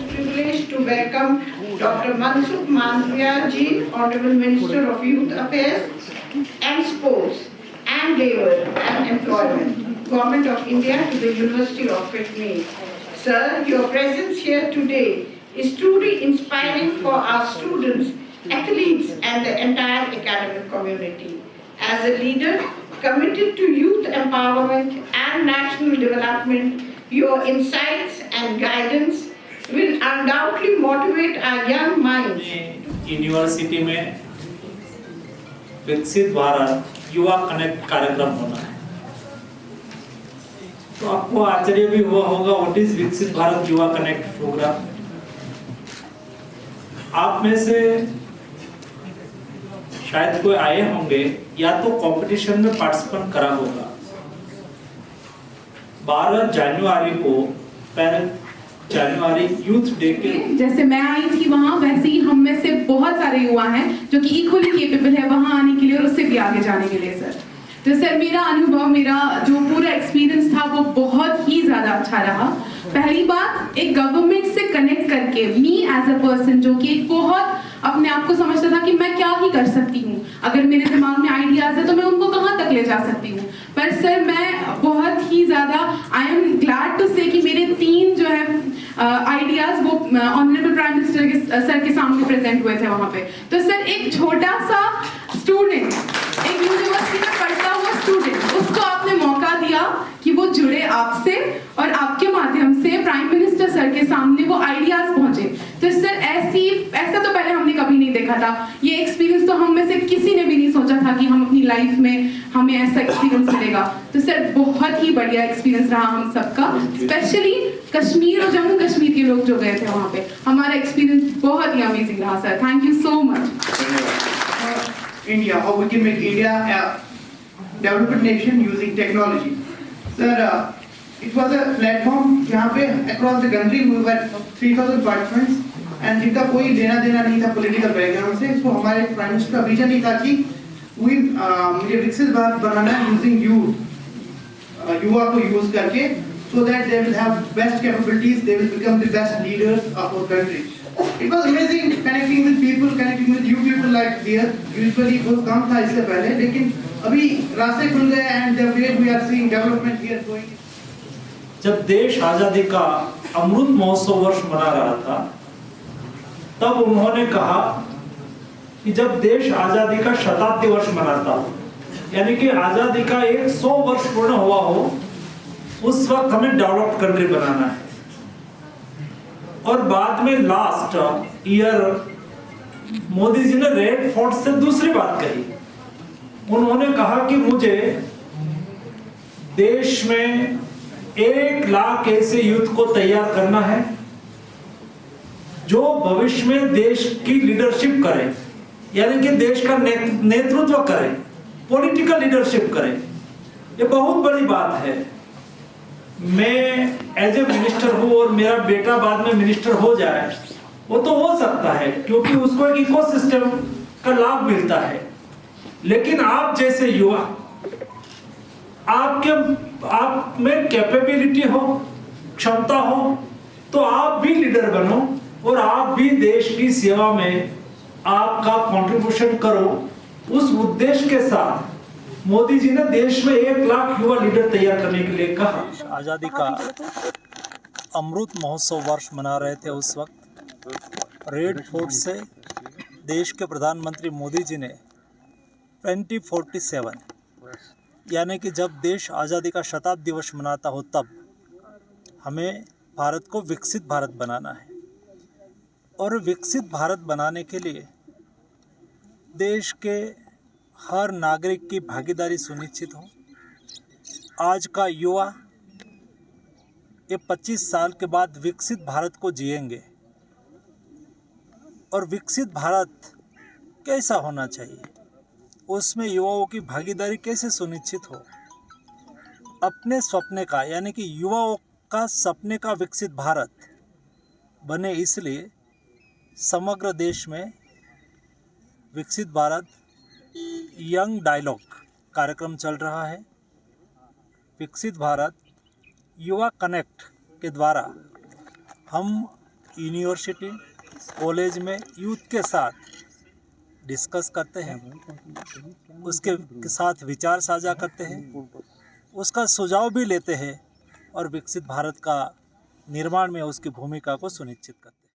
Privileged to welcome Dr. Mansukh Mandavia ji, Honorable Minister of Youth Affairs and Sports and Labour and Employment, Government of India, to the University of Kashmir. Sir, your presence here today is truly inspiring for our students, athletes and the entire academic community. As a leader committed to youth empowerment and national development, your insights and guidance will undoubtedly motivate our young minds. University में विकसित भारत युवा connect कार्यक्रम होना है, तो आपको आश्चर्य भी हुआ होगा व्हाट इज विकसित भारत युवा कनेक्ट प्रोग्राम। आप में से शायद कोई आए होंगे या तो कंपटीशन में पार्टिसिपेट करा होगा। 12 जनवरी को जनवरी यूथ डे के जैसे मैं आई थी वहाँ, वैसे ही हम में से बहुत सारे युवा हैं जो कि इक्वली केपेबल है वहाँ आने के लिए और उससे भी आगे जाने के लिए। सर तो सर मेरा अनुभव, मेरा जो पूरा एक्सपीरियंस था वो बहुत ही ज़्यादा अच्छा रहा। पहली बात, एक गवर्नमेंट से कनेक्ट करके मी एज अ पर्सन जो कि बहुत अपने आप को समझता था कि मैं क्या ही कर सकती हूँ, अगर मेरे दिमाग में आइडियाज़ है तो मैं उनको कहाँ तक ले जा सकती हूँ। पर सर मैं बहुत ही ज़्यादा आई एम ग्लैड टू से कि मेरे 3 जो है आइडियाज़ वो ऑनरेबल प्राइम मिनिस्टर सर के सामने प्रेजेंट हुए थे वहाँ पे। तो सर एक छोटा सा स्टूडेंट, एक यूनिवर्सिटी में पढ़ता हुआ स्टूडेंट, उसको आपने मौका दिया कि वो जुड़े आपसे और आपके माध्यम से प्राइम मिनिस्टर सर के सामने वो आइडियाज़ पहुँचे। तो सर ऐसा तो पहले हमने कभी नहीं देखा था। ये एक्सपीरियंस तो हम में से किसी ने भी नहीं सोचा था कि हम अपनी लाइफ में हमें ऐसा एक्सपीरियंस मिलेगा। तो सर बहुत ही बढ़िया एक्सपीरियंस रहा हम सबका, स्पेशली कश्मीर और जम्मू कश्मीर के लोग जो गए थे वहाँ पे, हमारा एक्सपीरियंस बहुत ही अमेजिंग रहा। Sir thank you so much. India, how we can make India a developed nation using technology. Sir, it was a platform जहाँ पे across the country we were 3,000 participants and जिनका कोई लेना देना नहीं था political background से। तो हमारे प्राइम मिनिस्टर का विजन ही था कि मुझे विकसित भारत बनाना है using youth, युवा को यूज करके, so that they will have best capabilities, they will become the best leaders of our country. It was amazing connecting with people, connecting with you people like here. Usually बहुत कम था इससे पहले, लेकिन अभी रास्ते खुल गए and the way we are seeing development here going. जब देश आजादी का अमृत महोत्सव वर्ष मना रहा था, तब उन्होंने कहा कि जब देश आजादी का शताब्दी वर्ष मनाता हो, यानी कि आजादी का 100 वर्ष पूर्ण हुआ हो, उस वक्त हमें डेवलप्ड कंट्री बनाना है। और बाद में लास्ट ईयर मोदी जी ने रेड फोर्ट से दूसरी बात कही। उन्होंने कहा कि मुझे देश में 1 लाख ऐसे यूथ को तैयार करना है जो भविष्य में देश की लीडरशिप करे, यानी कि देश का नेतृत्व करे, पॉलिटिकल लीडरशिप करे। ये बहुत बड़ी बात है। मैं एज ए मिनिस्टर हूँ और मेरा बेटा बाद में मिनिस्टर हो जाए, वो तो हो सकता है क्योंकि उसको एक इकोसिस्टम का लाभ मिलता है। लेकिन आप जैसे युवा, आप में कैपेबिलिटी हो, क्षमता हो, तो आप भी लीडर बनो और आप भी देश की सेवा में आपका कंट्रीब्यूशन करो। उस उद्देश्य के साथ मोदी जी ने देश में 1 लाख युवा लीडर तैयार करने के लिए कहा। आज़ादी का अमृत महोत्सव वर्ष मना रहे थे उस वक्त रेड फोर्ट से देश के प्रधानमंत्री मोदी जी ने 2047 यानी कि जब देश आज़ादी का शताब्दी वर्ष मनाता हो तब हमें भारत को विकसित भारत बनाना है। और विकसित भारत बनाने के लिए देश के हर नागरिक की भागीदारी सुनिश्चित हो। आज का युवा ये 25 साल के बाद विकसित भारत को जिएंगे और विकसित भारत कैसा होना चाहिए, उसमें युवाओं की भागीदारी कैसे सुनिश्चित हो। अपने सपने का यानी कि युवाओं का सपने का विकसित भारत बने, इसलिए समग्र देश में विकसित भारत यंग डायलॉग कार्यक्रम चल रहा है। विकसित भारत युवा कनेक्ट के द्वारा हम यूनिवर्सिटी कॉलेज में यूथ के साथ डिस्कस करते हैं, उसके साथ विचार साझा करते हैं, उसका सुझाव भी लेते हैं और विकसित भारत का निर्माण में उसकी भूमिका को सुनिश्चित करते हैं।